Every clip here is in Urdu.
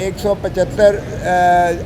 175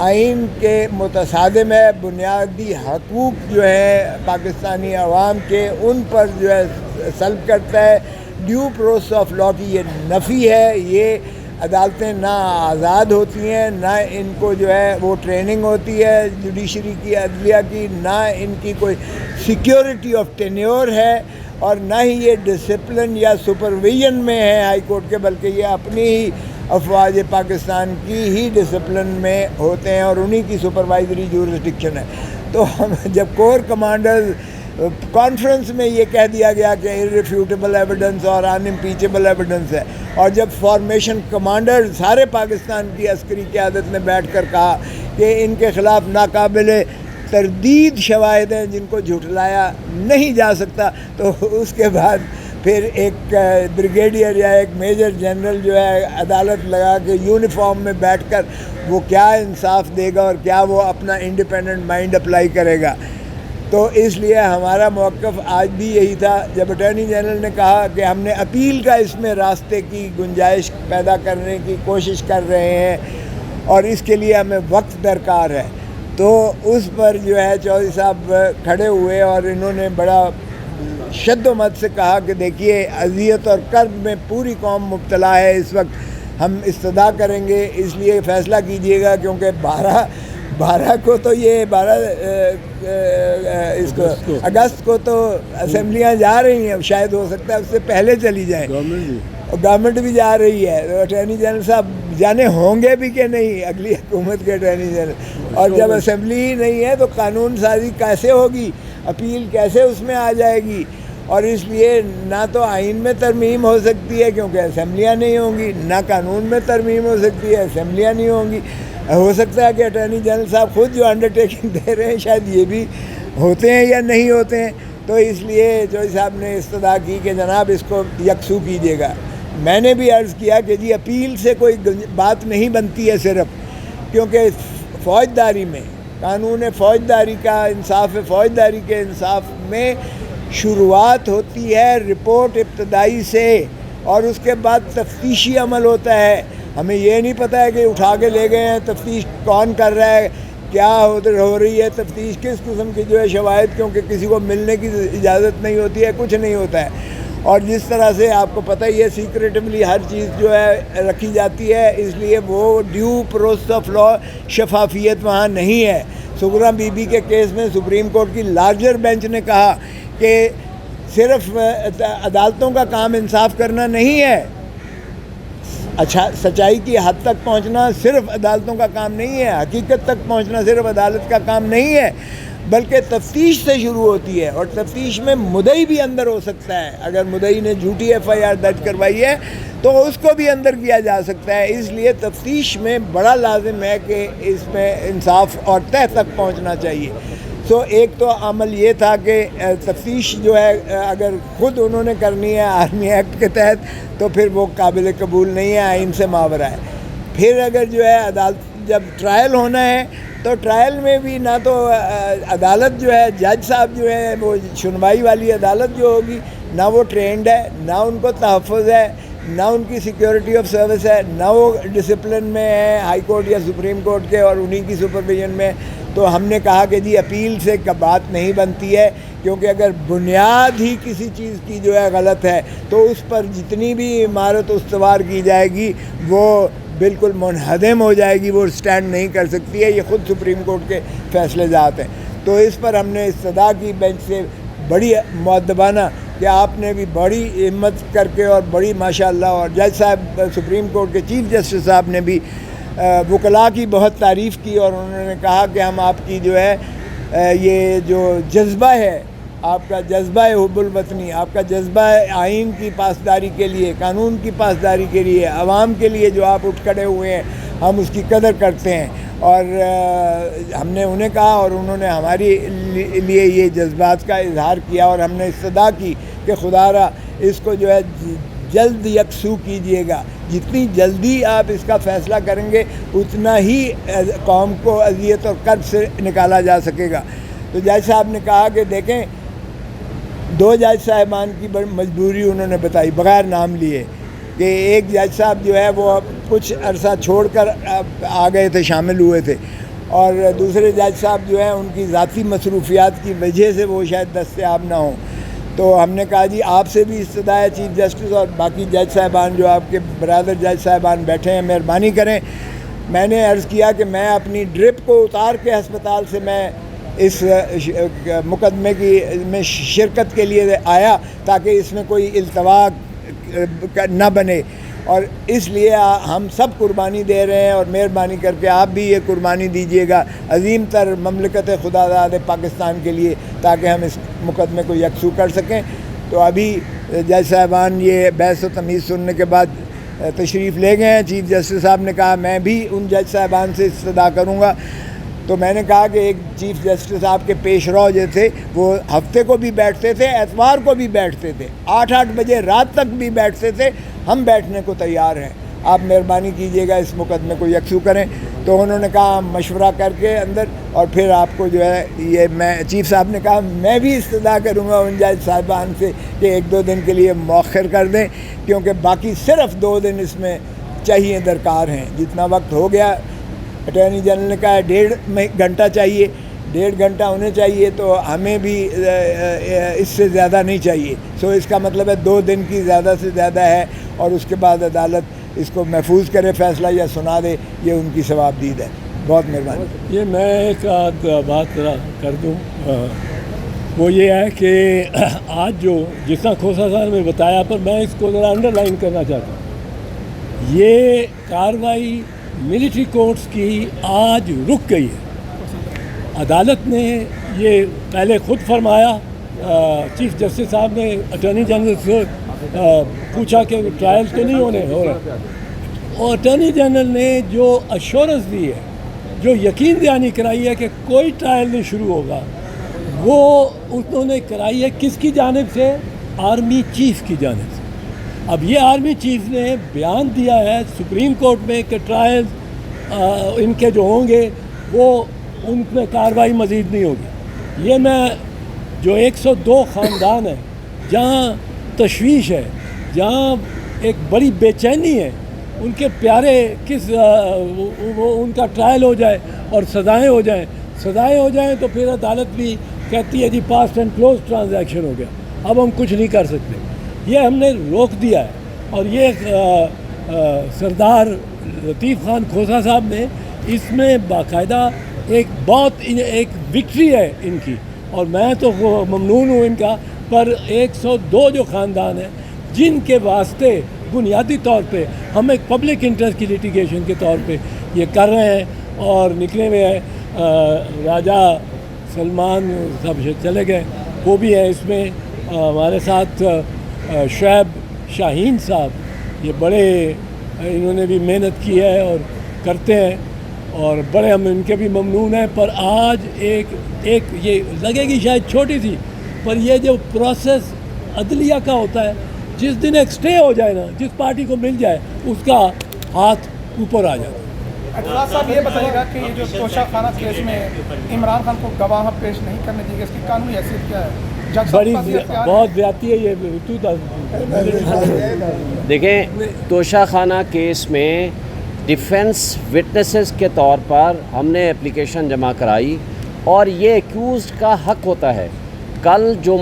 آئین کے متصادم ہے، بنیادی حقوق جو ہے پاکستانی عوام کے ان پر جو ہے سلب کرتا ہے، ڈیو پروسیس آف لا کی یہ نفی ہے۔ یہ عدالتیں نہ آزاد ہوتی ہیں، نہ ان کو جو ہے وہ ٹریننگ ہوتی ہے جوڈیشری کی، عدلیہ کی، نہ ان کی کوئی سیکیورٹی آف ٹینیور ہے، اور نہ ہی یہ ڈسپلن یا سپرویژن میں ہے ہائی کورٹ کے، بلکہ یہ اپنی ہی افواج پاکستان کی ہی ڈسپلن میں ہوتے ہیں اور انہی کی سپروائزری جورسڈکشن ہے۔ تو جب کور کمانڈرز کانفرنس میں یہ کہہ دیا گیا کہ irrefutable ایویڈنس اور unimpeachable ایویڈنس ہے، اور جب فارمیشن کمانڈر سارے پاکستان کی عسکری قیادت نے بیٹھ کر کہا کہ ان کے خلاف ناقابل تردید شواہد ہیں جن کو جھٹلایا نہیں جا سکتا، تو اس کے بعد پھر ایک بریگیڈیئر یا ایک میجر جنرل جو ہے عدالت لگا کے یونیفارم میں بیٹھ کر وہ کیا انصاف دے گا اور کیا وہ اپنا انڈیپینڈنٹ مائنڈ اپلائی کرے گا۔ تو اس لیے ہمارا موقف آج بھی یہی تھا، جب اٹارنی جنرل نے کہا کہ ہم نے اپیل کا اس میں راستے کی گنجائش پیدا کرنے کی کوشش کر رہے ہیں اور اس کے لیے ہمیں وقت درکار ہے، تو اس پر جو ہے چودھری صاحب کھڑے ہوئے اور انہوں نے بڑا شد و مد سے کہا کہ دیکھیے اذیت اور کرب میں پوری قوم مبتلا ہے اس وقت، ہم استدعا کریں گے، اس لیے فیصلہ کیجئے گا، کیونکہ 12 کو تو یہ 12 اگست کو تو اسمبلیاں جا رہی ہیں، شاید ہو سکتا ہے اس سے پہلے چلی جائیں، گورنمنٹ بھی جا رہی ہے، تو اٹارنی جنرل صاحب جانے ہوں گے بھی کہ نہیں اگلی حکومت کے اٹارنی جنرل، اور جب اسمبلی ہی نہیں ہے تو قانون سازی کیسے ہوگی، اپیل کیسے اس میں آ جائے گی، اور اس لیے نہ تو آئین میں ترمیم ہو سکتی ہے کیونکہ اسمبلیاں نہیں ہوں گی، نہ قانون میں ترمیم ہو سکتی ہے، اسمبلیاں نہیں ہوں گی۔ ہو سکتا ہے کہ اٹارنی جنرل صاحب خود جو انڈرٹیکنگ دے رہے ہیں شاید یہ بھی ہوتے ہیں یا نہیں ہوتے ہیں، تو اس لیے چودھری صاحب نے استدعا کی کہ جناب اس کو یکسو کیجیے گا۔ میں نے بھی عرض کیا کہ جی اپیل سے کوئی بات نہیں بنتی ہے صرف، کیونکہ فوجداری میں قانون فوجداری کا انصاف، فوجداری کے انصاف میں شروعات ہوتی ہے رپورٹ ابتدائی سے، اور اس کے بعد تفتیشی عمل ہوتا ہے۔ ہمیں یہ نہیں پتہ ہے کہ اٹھا کے لے گئے ہیں، تفتیش کون کر رہا ہے، کیا ہو رہی ہے تفتیش، کس قسم کی جو ہے شواہد، کیونکہ کسی کو ملنے کی اجازت نہیں ہوتی ہے، کچھ نہیں ہوتا ہے، اور جس طرح سے آپ کو پتہ ہی ہے سیکریٹولی ہر چیز جو ہے رکھی جاتی ہے، اس لیے وہ ڈیو پروسیس آف لا شفافیت وہاں نہیں ہے۔ سغرا بی بی کے کیس میں سپریم کورٹ کی لارجر بینچ نے کہا کہ صرف عدالتوں کا کام انصاف کرنا نہیں ہے، اچھا سچائی کی حد تک پہنچنا صرف عدالتوں کا کام نہیں ہے، حقیقت تک پہنچنا صرف عدالت کا کام نہیں ہے، بلکہ تفتیش سے شروع ہوتی ہے، اور تفتیش میں مدعی بھی اندر ہو سکتا ہے، اگر مدعی نے جھوٹی ایف آئی آر درج کروائی ہے تو اس کو بھی اندر کیا جا سکتا ہے۔ اس لیے تفتیش میں بڑا لازم ہے کہ اس میں انصاف اور تہ تک پہنچنا چاہیے۔ ایک تو عمل یہ تھا کہ تفتیش جو ہے اگر خود انہوں نے کرنی ہے آرمی ایکٹ کے تحت تو پھر وہ قابل قبول نہیں ہے، آئین سے ماورا ہے۔ پھر اگر جو ہے عدالت جب ٹرائل ہونا ہے تو ٹرائل میں بھی نہ تو عدالت جو ہے جج صاحب جو ہے وہ سنوائی والی عدالت جو ہوگی نہ وہ ٹرینڈ ہے، نہ ان کو تحفظ ہے، نہ ان کی سیکیورٹی آف سروس ہے، نہ وہ ڈسپلن میں ہے ہائی کورٹ یا سپریم کورٹ کے اور انہی کی سپرویژن میں۔ تو ہم نے کہا کہ جی اپیل سے بات نہیں بنتی ہے، کیونکہ اگر بنیاد ہی کسی چیز کی جو ہے غلط ہے تو اس پر جتنی بھی عمارت استوار کی جائے گی وہ بالکل منہدم ہو جائے گی، وہ سٹینڈ نہیں کر سکتی ہے، یہ خود سپریم کورٹ کے فیصلے ذات ہیں۔ تو اس پر ہم نے استدعا کی بینچ سے بڑی مؤدبانہ کہ آپ نے بھی بڑی ہمت کر کے اور بڑی ماشاءاللہ، اور جج صاحب سپریم کورٹ کے چیف جسٹس صاحب نے بھی وکلاء کی بہت تعریف کی، اور انہوں نے کہا کہ ہم آپ کی جو ہے یہ جو جذبہ ہے آپ کا، جذبہ حب الوطنی، آپ کا جذبہ آئین کی پاسداری کے لیے، قانون کی پاسداری کے لیے، عوام کے لیے جو آپ اٹھ کھڑے ہوئے ہیں، ہم اس کی قدر کرتے ہیں۔ اور ہم نے انہیں کہا اور انہوں نے ہماری لیے یہ جذبات کا اظہار کیا، اور ہم نے استدعا کی کہ خدا را اس کو جو ہے جلد یکسو کیجئے گا، جتنی جلدی آپ اس کا فیصلہ کریں گے اتنا ہی قوم کو اذیت اور کرب سے نکالا جا سکے گا۔ تو جج صاحب نے کہا کہ دیکھیں، 2 جج صاحبان کی بڑی مجبوری انہوں نے بتائی بغیر نام لیے، کہ ایک جج صاحب جو ہے وہ کچھ عرصہ چھوڑ کر آ گئے تھے، شامل ہوئے تھے، اور دوسرے جج صاحب جو ہیں ان کی ذاتی مصروفیات کی وجہ سے وہ شاید دستیاب نہ ہوں. تو ہم نے کہا جی آپ سے بھی استدعا ہے چیف جسٹس اور باقی جج صاحبان جو آپ کے برادر جج صاحبان بیٹھے ہیں مہربانی کریں. میں نے عرض کیا کہ میں اپنی ڈرپ کو اتار کے ہسپتال سے میں اس مقدمے میں شرکت کے لیے آیا تاکہ اس میں کوئی التوا نہ بنے، اور اس لیے ہم سب قربانی دے رہے ہیں، اور مہربانی کر کے آپ بھی یہ قربانی دیجیے گا عظیم تر مملکت خداداد پاکستان کے لیے تاکہ ہم اس مقدمے کو یکسو کر سکیں. تو ابھی جج صاحبان یہ بحث و تمیز سننے کے بعد تشریف لے گئے ہیں. چیف جسٹس صاحب نے کہا میں بھی ان جج صاحبان سے استدعا کروں گا. تو میں نے کہا کہ ایک چیف جسٹس صاحب کے پیش رو جو تھے وہ ہفتے کو بھی بیٹھتے تھے، اتوار کو بھی بیٹھتے تھے، 8 بجے رات تک بھی بیٹھتے تھے. ہم بیٹھنے کو تیار ہیں، آپ مہربانی کیجیے گا اس مقدمے کو یکسو کریں. تو انہوں نے کہا ہم مشورہ کر کے اندر اور پھر آپ کو جو ہے یہ میں چیف صاحب نے کہا میں بھی استدعا کروں گا ان جج صاحبان سے کہ 1-2 دن کے لیے مؤخر کر دیں، کیونکہ باقی صرف 2 دن اس میں چاہیے درکار ہیں. جتنا وقت ہو گیا اٹارنی جنرل نے کہا 1.5 گھنٹہ چاہیے، 1.5 گھنٹہ ہونے چاہیے، تو ہمیں بھی اس سے زیادہ نہیں چاہیے. سو اس کا مطلب ہے 2 دن کی زیادہ سے زیادہ ہے، اور اس کے بعد عدالت اس کو محفوظ کرے فیصلہ یا سنا دے، یہ ان کی ثوابدید ہے. بہت مہربانی. یہ میں ایک بات کر دوں، وہ یہ ہے کہ آج جو جس طرح کھوسا صاحب نے بتایا، پر میں اس کو ذرا انڈر لائن کرنا چاہتا ہوں. یہ کارروائی ملٹری کورٹس کی آج رک گئی ہے. عدالت نے یہ پہلے خود فرمایا، چیف جسٹس صاحب نے اٹارنی جنرل سے پوچھا کہ ٹرائل تو نہیں ہو رہے، اور اٹارنی جنرل نے جو ایشورنس دی ہے، جو یقین دہانی کرائی ہے کہ کوئی ٹرائل نہیں شروع ہوگا، وہ انہوں نے کرائی ہے کس کی جانب سے؟ آرمی چیف کی جانب سے. اب یہ آرمی چیف نے بیان دیا ہے سپریم کورٹ میں کہ ٹرائل ان کے جو ہوں گے وہ ان میں کارروائی مزید نہیں ہوگی. یہ میں جو 102 خاندان ہیں جہاں تشویش ہے، جہاں ایک بڑی بے چینی ہے، ان کے پیارے ان کا ٹرائل ہو جائے اور سزائیں ہو جائیں تو پھر عدالت بھی کہتی ہے جی پاسٹ اینڈ کلوز ٹرانزیکشن ہو گیا، اب ہم کچھ نہیں کر سکتے. یہ ہم نے روک دیا ہے، اور یہ سردار لطیف خان کھوسا صاحب نے اس میں باقاعدہ ایک وکٹری ہے ان کی، اور میں تو ممنون ہوں ان کا. پر 102 جو خاندان ہیں جن کے واسطے بنیادی طور پہ ہم ایک پبلک انٹرسٹ کی لیٹیگیشن کے طور پہ یہ کر رہے ہیں اور نکلے ہوئے ہیں. راجہ سلمان صاحب چلے گئے، وہ بھی ہیں اس میں. ہمارے ساتھ شعیب شاہین صاحب، یہ بڑے انہوں نے بھی محنت کی ہے اور کرتے ہیں، اور بڑے ہم ان کے بھی ممنون ہیں. پر آج ایک یہ لگے گی شاید چھوٹی سی، پر یہ جو پروسیس عدلیہ کا ہوتا ہے، جس دن ایک سٹے ہو جائے نا، جس پارٹی کو مل جائے اس کا ہاتھ اوپر آ جاتا ہے. اعتراض صاحب یہ بتائیے گا کہ یہ جو توشہ خانہ کیس میں عمران خان کو گواہ پیش نہیں کرنے دی گئی، اس کی قانونی حیثیت کیا ہے؟ بڑی بہت زیادتی ہے یہ. دیکھیں، توشہ خانہ کیس میں ڈیفنس وٹنسز کے طور پر ہم نے اپلیکیشن جمع کرائی، اور یہ ایکیوزڈ کا حق ہوتا ہے کل جو